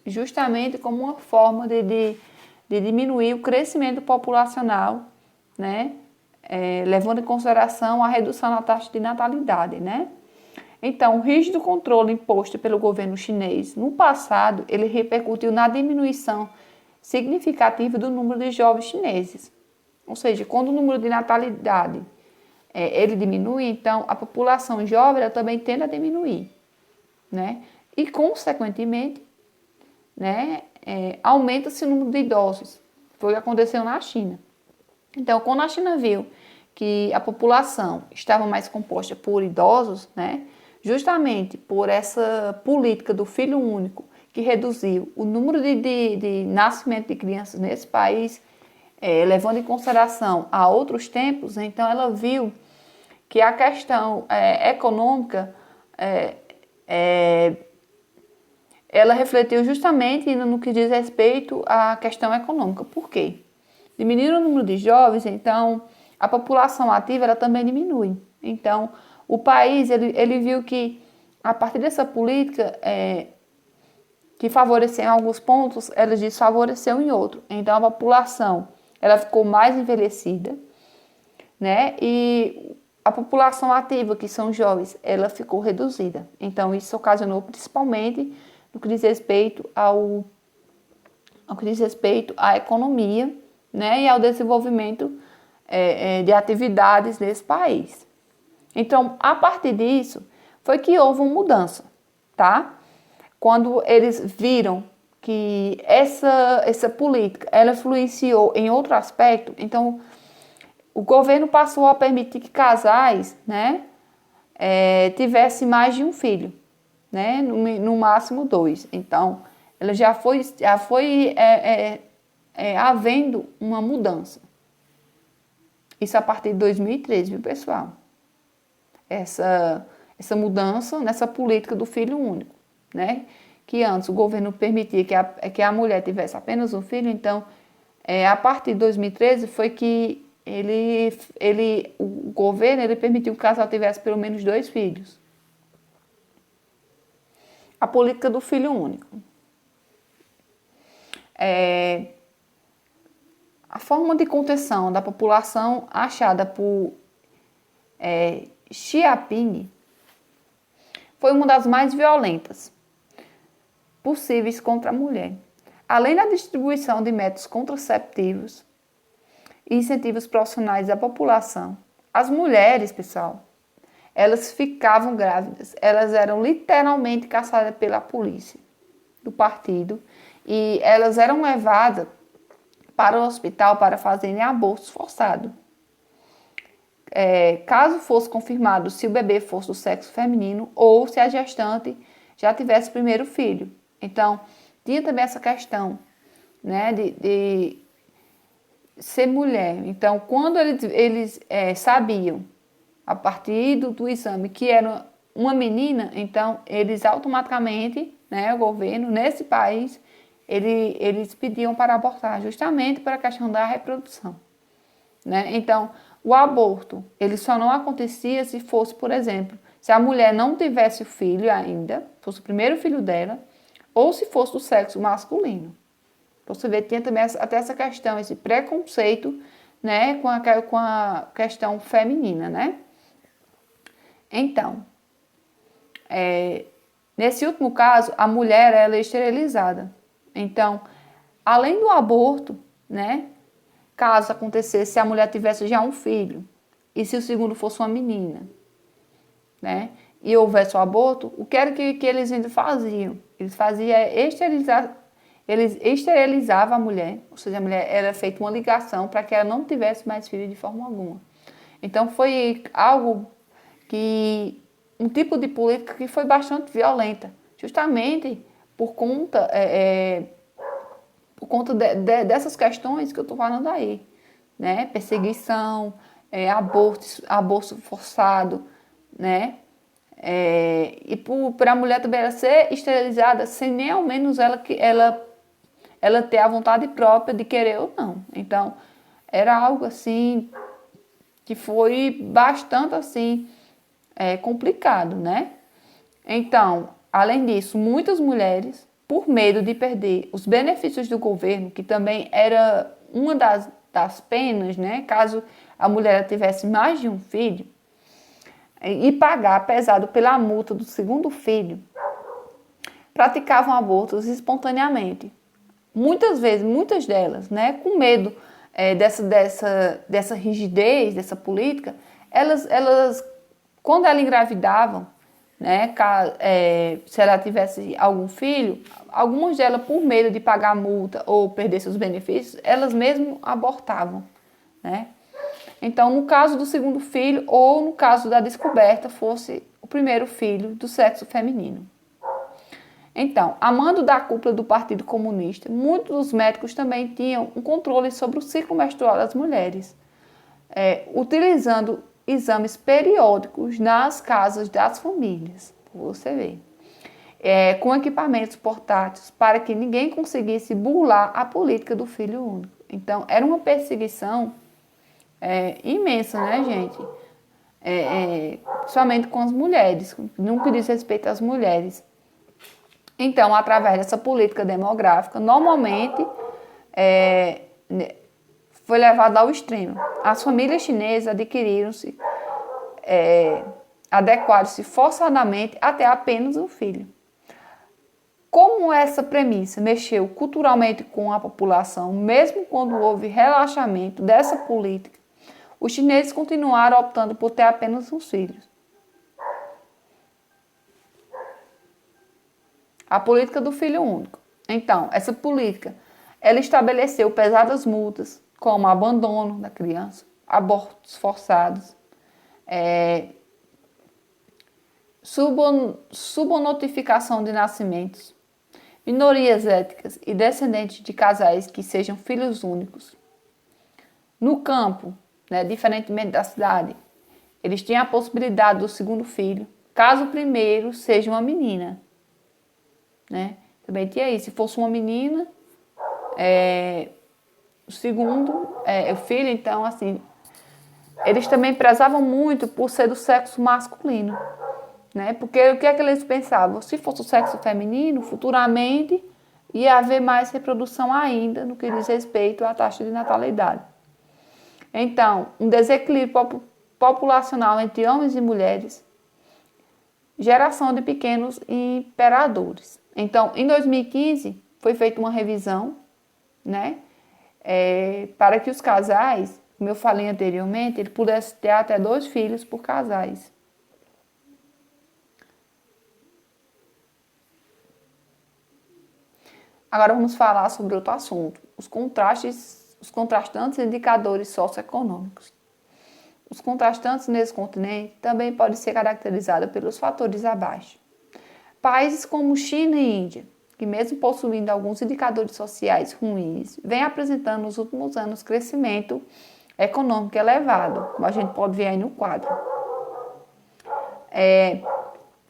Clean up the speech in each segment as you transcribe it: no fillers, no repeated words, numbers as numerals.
justamente como uma forma de diminuir o crescimento populacional, né? Levando em consideração a redução na taxa de natalidade, né? Então, o rígido controle imposto pelo governo chinês no passado, ele repercutiu na diminuição significativa do número de jovens chineses. Ou seja, quando o número de natalidade ele diminui, então a população jovem ela também tende a diminuir, né? E, consequentemente, né, aumenta-se o número de idosos. Foi o que aconteceu na China. Então, quando a China viu que a população estava mais composta por idosos, né, justamente por essa política do filho único, que reduziu o número de nascimento de crianças nesse país, levando em consideração a outros tempos, então ela viu que a questão econômica, ela refletiu justamente no que diz respeito à questão econômica. Por quê? Diminuindo o número de jovens, então a população ativa ela também diminui. Então, o país ele viu que a partir dessa política que favoreceu em alguns pontos, ela desfavoreceu em outros. Então, a população ela ficou mais envelhecida, né? E a população ativa, que são jovens, ela ficou reduzida. Então, isso ocasionou principalmente no que diz respeito à economia, né? E ao desenvolvimento de atividades nesse país. Então, a partir disso, foi que houve uma mudança, tá? Quando eles viram que essa política, ela influenciou em outro aspecto, então, o governo passou a permitir que casais, né, tivessem mais de um filho, né, no máximo 2. Então, ela já foi havendo uma mudança. Isso a partir de 2013, viu, pessoal? Essa mudança nessa política do filho único, né? Que antes o governo permitia que a mulher tivesse apenas um filho, então, a partir de 2013 foi que o governo ele permitiu que o casal tivesse pelo menos 2 filhos. A política do filho único. A forma de contenção da população achada por Xi Jinping foi uma das mais violentas possíveis contra a mulher. Além da distribuição de métodos contraceptivos e incentivos profissionais à população, as mulheres, pessoal, elas ficavam grávidas, elas eram literalmente caçadas pela polícia do partido e elas eram levadas para o hospital para fazerem abortos forçados. Caso fosse confirmado se o bebê fosse do sexo feminino ou se a gestante já tivesse o primeiro filho. Então, tinha também essa questão, né, de ser mulher. Então, quando eles sabiam, a partir do exame, que era uma menina, então, eles automaticamente, né, o governo, nesse país, eles pediam para abortar, justamente para a questão da reprodução, né? Então, o aborto, ele só não acontecia se fosse, por exemplo, se a mulher não tivesse o filho ainda, fosse o primeiro filho dela, ou se fosse do sexo masculino. Você vê, tinha também até essa questão, esse preconceito, né, com a questão feminina, né? Então, nesse último caso, a mulher ela é esterilizada. Então, além do aborto, né, caso acontecesse se a mulher tivesse já um filho, e se o segundo fosse uma menina, né, e houvesse o aborto, o que era que eles ainda faziam? Eles faziam eles esterilizavam a mulher, ou seja, a mulher era feita uma ligação para que ela não tivesse mais filho de forma alguma. Então, foi algo um tipo de política que foi bastante violenta, justamente por conta dessas questões que eu estou falando aí, né? Perseguição, aborto forçado, né? E por a mulher também ela ser esterilizada sem nem ao menos ela ter a vontade própria de querer ou não. Então, era algo assim que foi bastante assim complicado, né? Então, além disso, muitas mulheres por medo de perder os benefícios do governo, que também era uma das penas, né, caso a mulher tivesse mais de um filho, e pagar pesado pela multa do segundo filho, praticavam abortos espontaneamente. Muitas vezes, muitas delas, né, com medo dessa rigidez, dessa política, elas quando elas engravidavam, né, se ela tivesse algum filho, algumas delas, por medo de pagar multa ou perder seus benefícios, elas mesmo abortavam, né? Então, no caso do segundo filho ou no caso da descoberta, fosse o primeiro filho do sexo feminino. Então, a mando da cúpula do Partido Comunista, muitos dos médicos também tinham um controle sobre o ciclo menstrual das mulheres, utilizando exames periódicos nas casas das famílias, você vê, com equipamentos portáteis para que ninguém conseguisse burlar a política do filho único. Então, era uma perseguição imensa, né, gente? Somente com as mulheres, nunca diz respeito às mulheres. Então, através dessa política demográfica, normalmente foi levado ao extremo. As famílias chinesas adquiriram-se, adequaram-se forçadamente até apenas um filho. Como essa premissa mexeu culturalmente com a população, mesmo quando houve relaxamento dessa política, os chineses continuaram optando por ter apenas uns filhos. A política do filho único. Então, essa política, ela estabeleceu pesadas multas, como abandono da criança, abortos forçados, subnotificação de nascimentos, minorias étnicas e descendentes de casais que sejam filhos únicos. No campo, né, diferentemente da cidade, eles tinham a possibilidade do segundo filho, caso o primeiro seja uma menina. Né? Também tinha isso. Se fosse uma menina, o segundo o filho, então, assim, eles também prezavam muito por ser do sexo masculino, né? Porque o que é que eles pensavam? Se fosse o sexo feminino, futuramente ia haver mais reprodução ainda no que diz respeito à taxa de natalidade. Então, um desequilíbrio populacional entre homens e mulheres, geração de pequenos imperadores. Então, em 2015, foi feita uma revisão, né, para que os casais, como eu falei anteriormente, ele pudesse ter até 2 filhos por casais. Agora vamos falar sobre outro assunto, os contrastantes indicadores socioeconômicos. Os contrastantes nesse continente também podem ser caracterizados pelos fatores abaixo. Países como China e Índia, que mesmo possuindo alguns indicadores sociais ruins, vêm apresentando nos últimos anos crescimento econômico elevado, como a gente pode ver aí no quadro.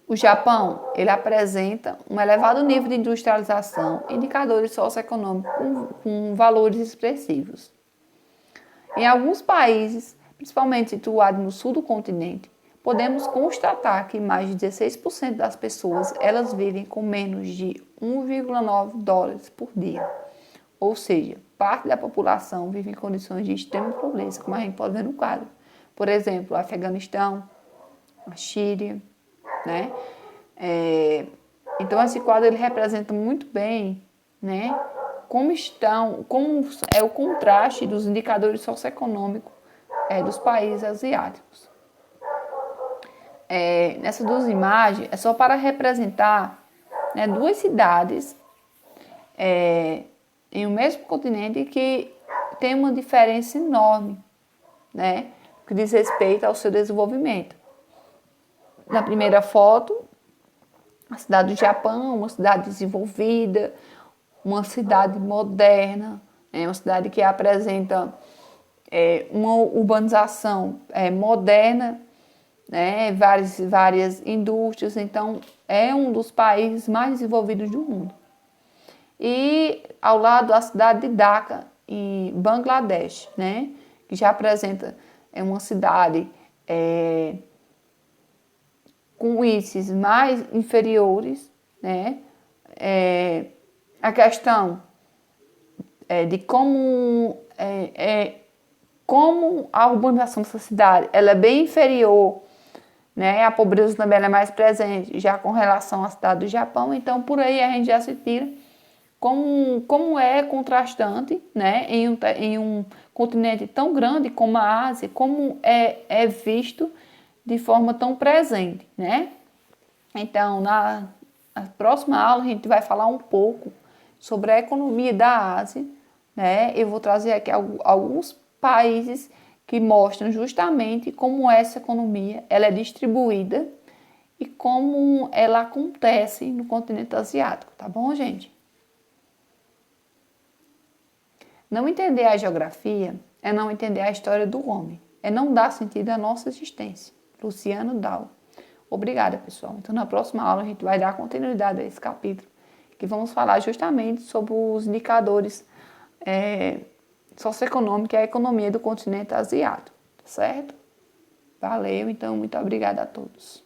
O Japão, ele apresenta um elevado nível de industrialização, indicadores socioeconômicos com valores expressivos. Em alguns países, principalmente situados no sul do continente, podemos constatar que mais de 16% das pessoas elas vivem com menos de 1,9 dólares por dia. Ou seja, parte da população vive em condições de extrema pobreza, como a gente pode ver no quadro. Por exemplo, o Afeganistão, a Síria, né? Então, esse quadro ele representa muito bem, né, como é o contraste dos indicadores socioeconômicos dos países asiáticos. Nessas duas imagens, é só para representar, né, duas cidades em um mesmo continente que tem uma diferença enorme, né, que diz respeito ao seu desenvolvimento. Na primeira foto, a cidade do Japão, uma cidade desenvolvida, uma cidade moderna, uma cidade que apresenta uma urbanização moderna, né, várias indústrias, então é um dos países mais desenvolvidos do mundo. E ao lado a cidade de Dhaka, em Bangladesh, né, que já apresenta uma cidade com índices mais inferiores, né, a questão de como a urbanização dessa cidade ela é bem inferior, né? A pobreza também é mais presente já com relação à cidade do Japão. Então, por aí a gente já se tira como é contrastante, né? Em um continente tão grande como a Ásia, como é visto de forma tão presente, né? Então, na próxima aula a gente vai falar um pouco sobre a economia da Ásia, né? Eu vou trazer aqui alguns países que mostram justamente como essa economia ela é distribuída e como ela acontece no continente asiático, tá bom, gente? Não entender a geografia é não entender a história do homem, é não dar sentido à nossa existência. Luciano Dal. Obrigada, pessoal. Então, na próxima aula, a gente vai dar continuidade a esse capítulo, que vamos falar justamente sobre os indicadores socioeconômicos e a economia do continente asiático, certo? Valeu, então, muito obrigada a todos.